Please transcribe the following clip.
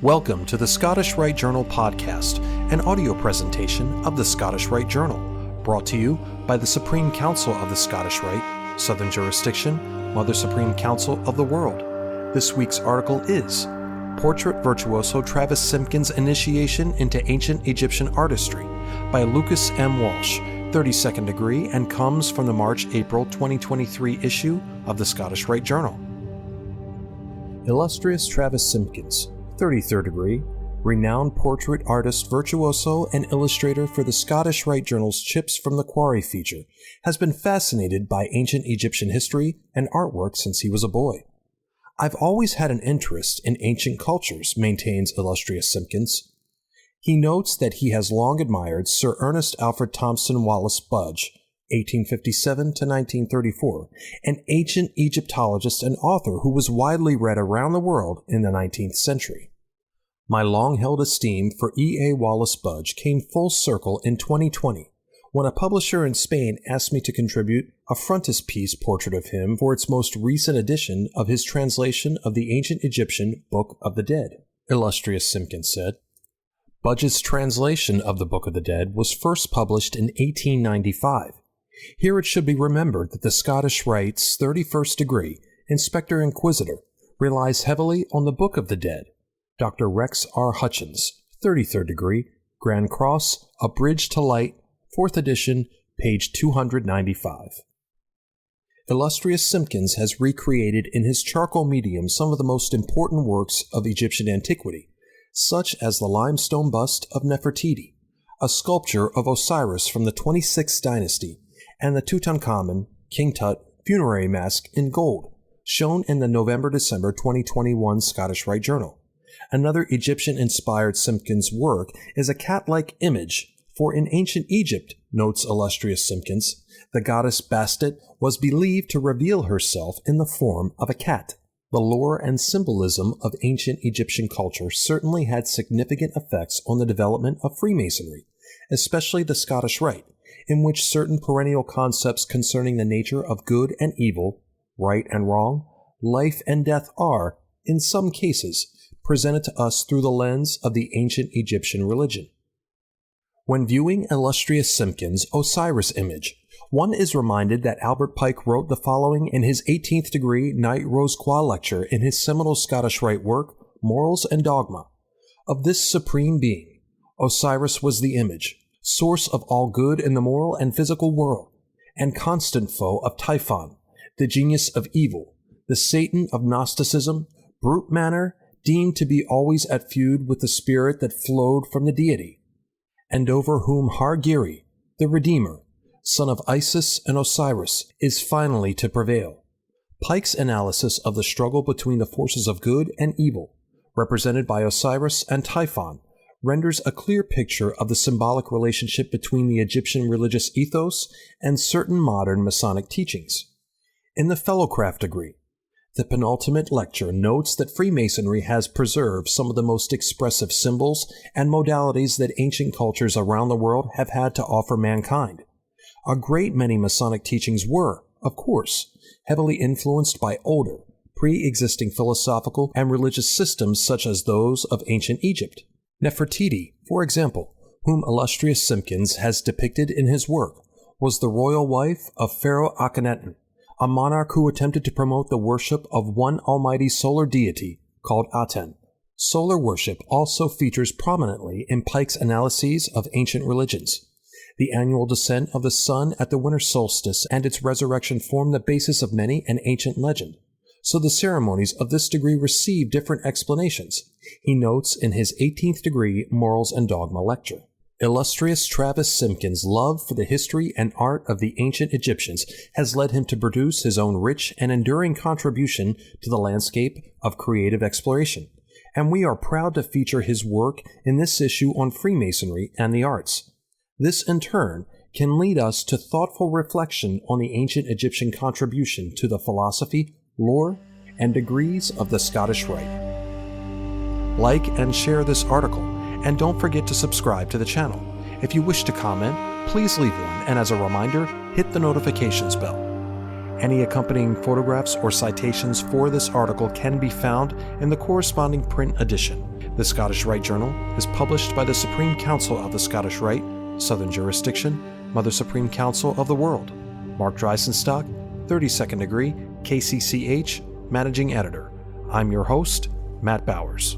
Welcome to the Scottish Rite Journal podcast, an audio presentation of the Scottish Rite Journal, brought to you by the Supreme Council of the Scottish Rite, Southern Jurisdiction, Mother Supreme Council of the World. This week's article is Portrait Virtuoso Travis Simpkins' Initiation into Ancient Egyptian Artistry by Lucas M. Walsh, 32nd degree, and comes from the March-April 2023 issue of the Scottish Rite Journal. Illustrious Travis Simpkins, 33rd degree, renowned portrait artist, virtuoso, and illustrator for the Scottish Rite Journal's Chips from the Quarry feature, has been fascinated by ancient Egyptian history and artwork since he was a boy. I've always had an interest in ancient cultures, maintains Illustrious Simpkins. He notes that he has long admired Sir Ernest Alfred Thompson Wallis Budge, 1857 to 1934, an ancient Egyptologist and author who was widely read around the world in the 19th century. My long-held esteem for E. A. Wallis Budge came full circle in 2020, when a publisher in Spain asked me to contribute a frontispiece portrait of him for its most recent edition of his translation of the ancient Egyptian Book of the Dead. Illustrious Simpkins said, Budge's translation of the Book of the Dead was first published in 1895. Here it should be remembered that the Scottish Rite's 31st degree, Inspector Inquisitor, relies heavily on the Book of the Dead. Dr. Rex R. Hutchins, 33rd degree, Grand Cross, A Bridge to Light, 4th edition, page 295. Illustrious Simpkins has recreated in his charcoal medium some of the most important works of Egyptian antiquity, such as the limestone bust of Nefertiti, a sculpture of Osiris from the 26th dynasty, and the Tutankhamun, King Tut, funerary mask in gold, shown in the November-December 2021 Scottish Rite Journal. Another Egyptian-inspired Simpkins work is a cat-like image, for in ancient Egypt, notes Illustrious Simpkins, the goddess Bastet was believed to reveal herself in the form of a cat. The lore and symbolism of ancient Egyptian culture certainly had significant effects on the development of Freemasonry, especially the Scottish Rite, in which certain perennial concepts concerning the nature of good and evil, right and wrong, life and death are, in some cases, presented to us through the lens of the ancient Egyptian religion. When viewing Illustrious Simpkins' Osiris image, one is reminded that Albert Pike wrote the following in his 18th degree Knight Rose Croix lecture in his seminal Scottish Rite work, Morals and Dogma. Of this supreme being, Osiris was the image, source of all good in the moral and physical world, and constant foe of Typhon, the genius of evil, the Satan of Gnosticism, brute manner, deemed to be always at feud with the spirit that flowed from the deity, and over whom Har-Giri, the Redeemer, son of Isis and Osiris, is finally to prevail. Pike's analysis of the struggle between the forces of good and evil, represented by Osiris and Typhon, renders a clear picture of the symbolic relationship between the Egyptian religious ethos and certain modern Masonic teachings. In the Fellowcraft degree, the penultimate lecture notes that Freemasonry has preserved some of the most expressive symbols and modalities that ancient cultures around the world have had to offer mankind. A great many Masonic teachings were, of course, heavily influenced by older, pre-existing philosophical and religious systems such as those of ancient Egypt. Nefertiti, for example, whom Illustrious Simpkins has depicted in his work, was the royal wife of Pharaoh Akhenaten, a monarch who attempted to promote the worship of one almighty solar deity called Aten. Solar worship also features prominently in Pike's analyses of ancient religions. The annual descent of the sun at the winter solstice and its resurrection form the basis of many an ancient legend. So the ceremonies of this degree receive different explanations, he notes in his 18th degree Morals and Dogma lecture. Illustrious Travis Simpkins' love for the history and art of the ancient Egyptians has led him to produce his own rich and enduring contribution to the landscape of creative exploration, and we are proud to feature his work in this issue on Freemasonry and the arts. This, in turn, can lead us to thoughtful reflection on the ancient Egyptian contribution to the philosophy, lore, and degrees of the Scottish Rite. Like and share this article, and don't forget to subscribe to the channel. If you wish to comment, please leave one, and as a reminder, hit the notifications bell. Any accompanying photographs or citations for this article can be found in the corresponding print edition. The Scottish Rite Journal is published by the Supreme Council of the Scottish Rite, Southern Jurisdiction, Mother Supreme Council of the World. Mark Dreisenstock, 32nd degree, KCCH, Managing Editor. I'm your host, Matt Bowers.